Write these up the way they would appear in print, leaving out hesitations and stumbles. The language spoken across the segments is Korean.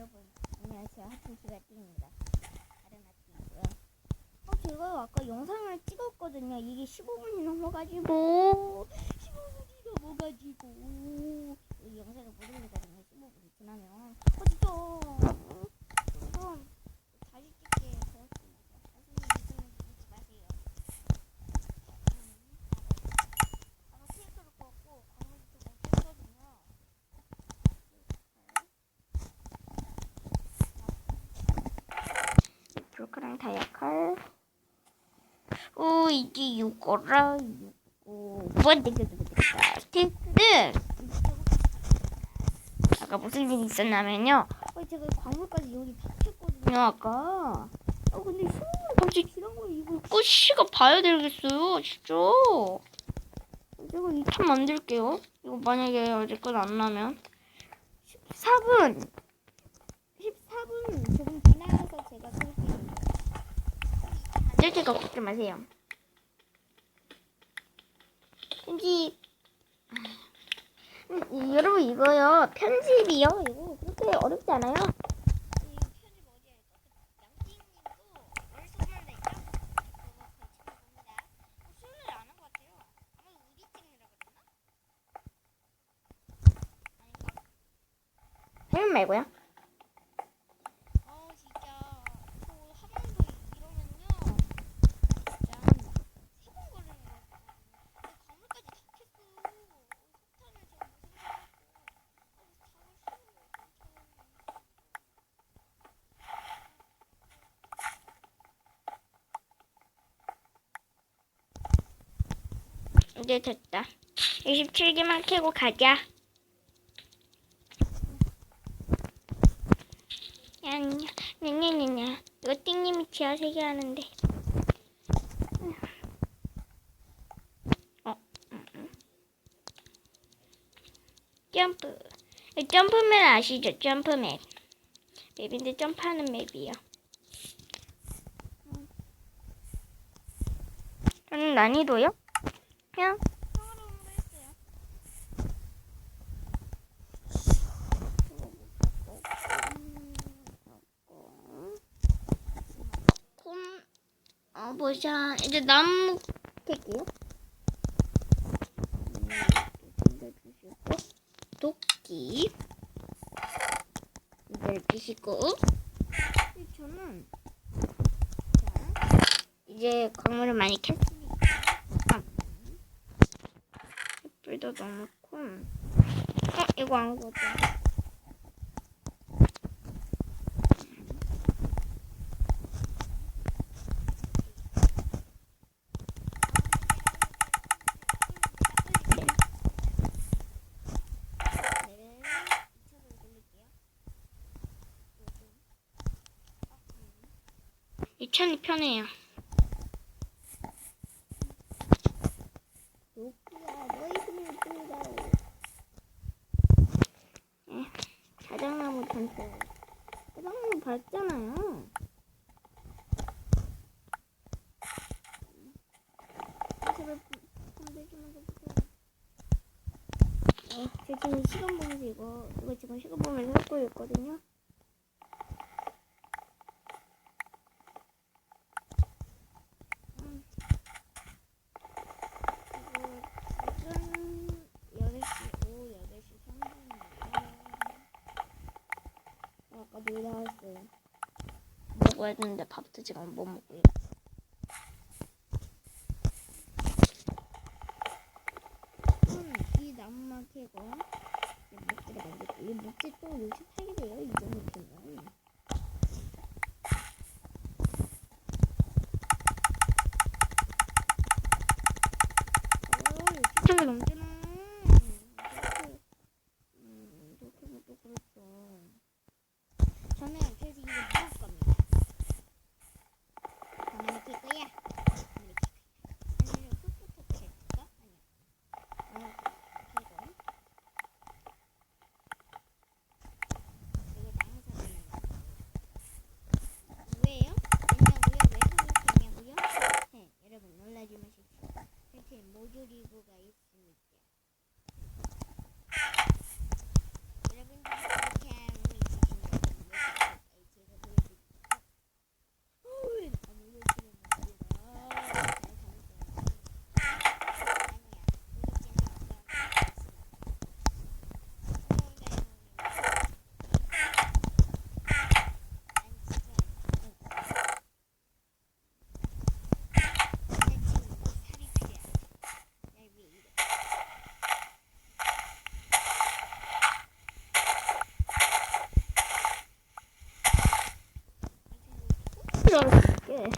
여러분 안녕하세요. 하트씨가 띵입니다. 다른 하트이고요. 제가 아까 영상을 찍었거든요. 이게 15분이 넘어가지고 이 영상을 못 올리거든요. 15분이 지나면 진짜 좀 다시 찍게 되었습니다. 선생님 잊지 마세요. 아까 케이크를 구웠고 광물도 좀 깼거든요. 브로커랑 다이아칼. 이제 이거라 스틱스. 아까 무슨 일이 있었냐면요. 제가 광물까지 여기 다 켰거든요 아까. 근데 시간이 갑자기 지난 거예요. 이거 시간 봐야 되겠어요 진짜. 제가 2천 만들게요. 이거 만약에 어제껏 안 나면 14분 조금 지나서 제가 쓸게요. 만들 때가 걱지 마세요. 편집 여러분 이거요 편집이요 이거 그렇게 어렵지 않아요. 편집 어디에 양띵님도 월수만 내죠? 그거 봅니다. 수요일 안 한 것 같아요. 아마 우리 찍느라 그랬나? 아닌가? 해면 말고요. 진짜 저 한 번 더 이러면요 진짜 3번 걸리는 거 같아요. 광물까지 다 캤어. 폭탄을 제가 무슨 이제 됐다. 27개만 캐고 가자. 냐냐냐냐. 이거 띵님이 지하 세계 하는데. 점프맨 아시죠? 점프맨. 맵인데 점프하는 맵이요. 저는 난이도요? 그냥 평화로운 거 했어요. 보자. 이제 나무 캘게요. 도끼 이걸 끼시고 저는 이제 광물을 많이 캤으니까 불도 넣어놓고 이거 안 구웠죠? 이 천이 편해요. 자작나무 단체. 자작나무 밝잖아요. 제가 지금 시간 보면서 이거 지금 시간 보면서 하고 있거든요. 물 나왔어요. 먹어야 했는데 밥도 지금 못 먹고요. 이 나무만 캐고 목재를 만들고 이 목재 또 68개래요. 이 정도 되면 시청이 넘잖아. 이렇게 하면 또 그렇죠. 저는 그래서 이거 먹을 겁니다. 가만히 낄 거야. 아니면 풀포터 캘까? 아니야. 이거 나무 사는 줄 알았을게.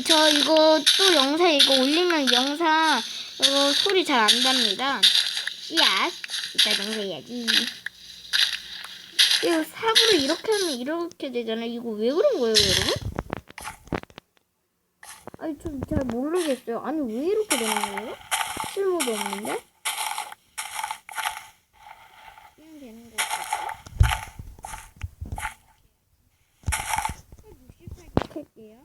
저 이거 또 영상 이거 올리면 영상 이거 소리 잘 안 답니다. 야, 이따 동생해야지. 이거 사고를 이렇게 하면 이렇게 되잖아. 이거 왜 그런 거예요, 여러분? 아니, 좀 잘 모르겠어요. 아니, 왜 이렇게 되는 거예요? 쓸모도 없는데? 그냥 되는 거겠지? 68개 할게요.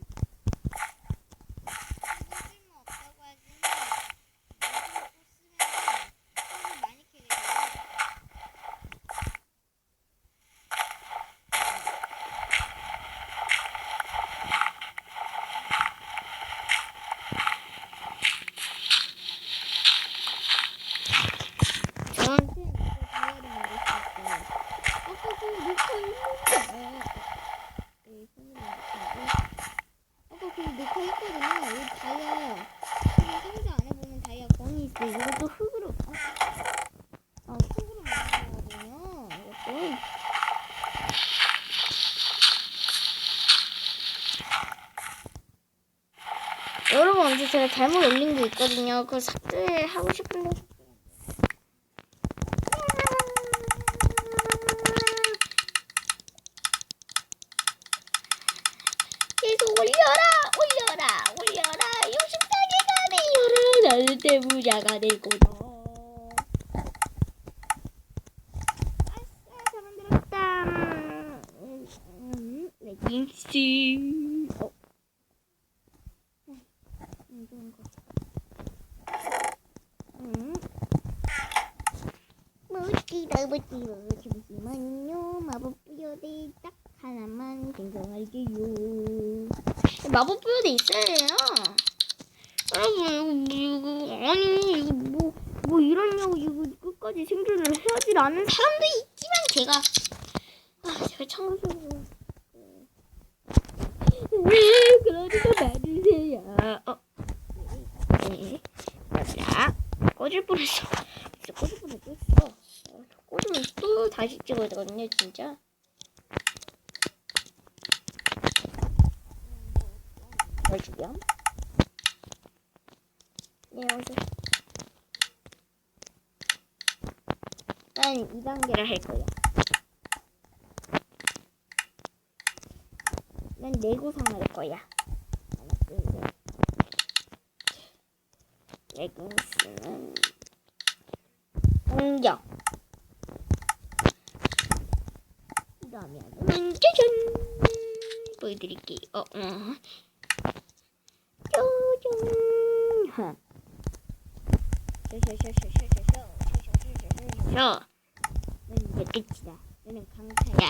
쓸모 없다고 하지만 쓰면 많이 캐게 돼요. 저한테 이거 다이어리 만들 수 있어요. 아까 그 녹화 있는데. 네, 손으로 녹화하고. 아까 그 녹화 했거든요. 이 다이아. 지금 상자 안에 보면 다이아 건이 있어요. 이것도 흙으로. 흙으로 만든 거거든요. 이것도. 여러분, 언제 제가 잘못 올린 게 있거든요. 그거 삭제하고 싶은데. 계속 올려라 64개가 되어라. 나는 대부자가 될 거다. 아싸, 잘 만들었다. 레깅스. 이런 거. 멋지다. 잠시만요. 마법 부여대 딱 하나만 생성할게요. 마법 부여대 있어야 해요. 여러분, 이거 아니, 이거 뭐 이러냐고, 이거 끝까지 생존을 해야지 라는 사람도 있지만, 제가 청소를. 그러지도 말으세요. 네. 자, 꺼질 뻔했어. 꺼질 뻔했어. 꽂으면 또 다시 찍어야 되거든요, 진짜. 보여주렴. 네, 여기서. 난 2단계를 할 거야. 난 내구상 할 거야. 하나, 둘, 셋. 레깅스는 공격. 그 다음에 짜잔 보여드릴게요. 짜잔. 넌 이제 끝이다. 너는 강타야.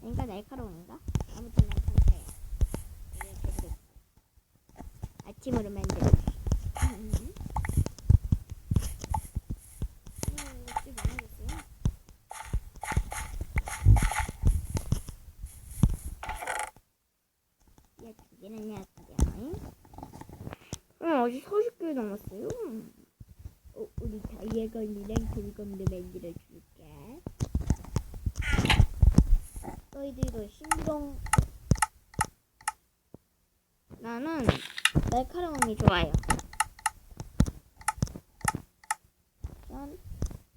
그러니까 날카로운가? 아무튼 난 강타야. 아침으로 만들어. 아직 40개 남았어요. 우리 다이아가 언니랑 돌검도 만들어줄게. 너희들도 신동. 나는 날카로움이 좋아요. 난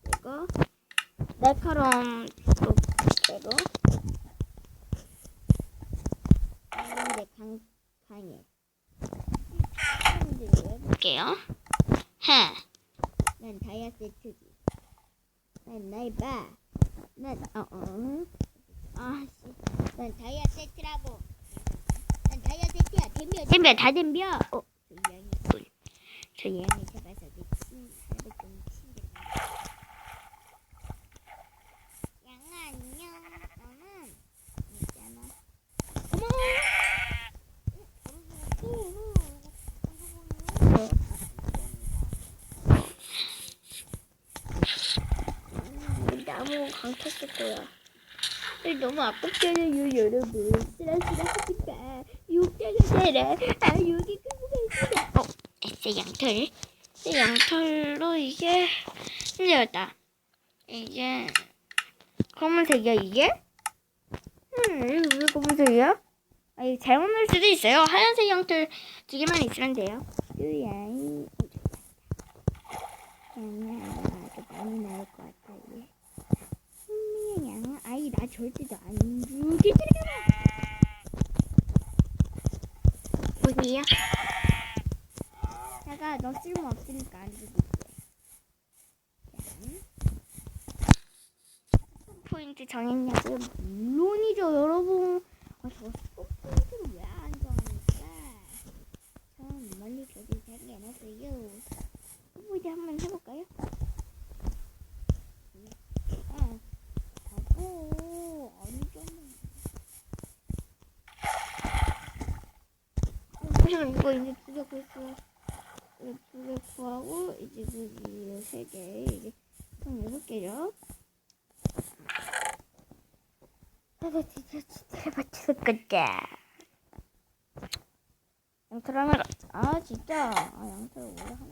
이거 날카로움 쪽대로 이제 강해. 해볼게요. 난 다이아 세트지. 난 날 봐. 난 난 다이아 세트라고. 난 다이아 세트야. 덤벼 다 덤벼. 저 양이 잡아서 내 살을 좀 챙겨. 양아 안녕. 너는 있잖아. 나무 강탔을 거야. 너무 아깝잖아요, 여러분. 쓰라쓰라 하니까 육자가 되라. 여기 크고가 있어. 양털로 이게 힘들었다. 이게 검은색이야, 이게? 이거 왜 검은색이야? 아, 이거 잘못 넣을 수도 있어요. 하얀색 형태 두 개만 있으면 돼요. 으야이. 좀 많이 나올 것 같아, 이게. 그냥, 아이, 나 절대도 안 주겠지. 보세요. 내가 너 쓸모 없으니까 안 주겠지. 포인트 정했냐고요? 물론이죠, 여러분. 저 스포포인트를 왜 안 정합니까? 저는 멀리 저기 생겨났어요. 포인트 한번 해볼까요? 하고 아니잖아. 이거 이제 두개 구했어. 두개 구하고 이제 그 세 개 이제 총 6개죠. 내가 진짜 맞출 거다. 양털 하나. 아 진짜. 양털 원래 하나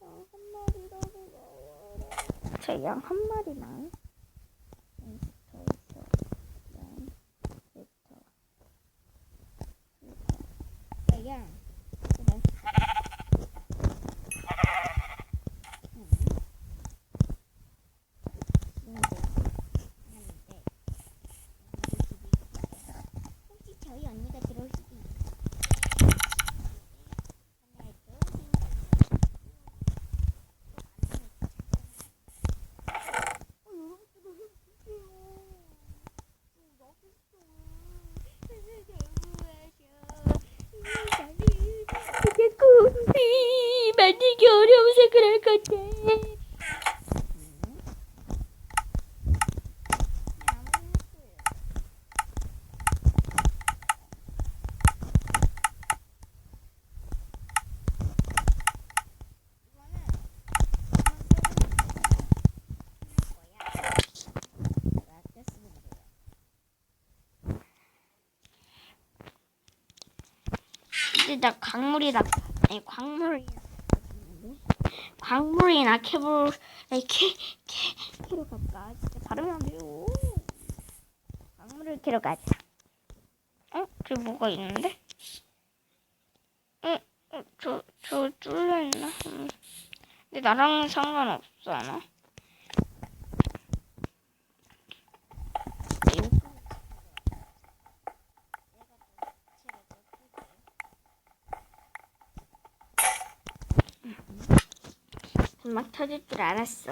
한 마리라고. 저 양 한 마리만. 양. 그래. 혹시 저희 언니가 들어올 수도 있어요. 만들기 어려워서 그럴 건데. 이제 나 광물이나 캐로 갈까? 진짜 발음이 안 돼요. 광물을 캐러 가자. 저기 뭐가 있는데? 저 뚫려있나? 근데 나랑은 상관없어, 아마. 막 터질 줄 알았어.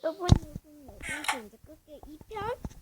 여러분, 이제 끌게 2편.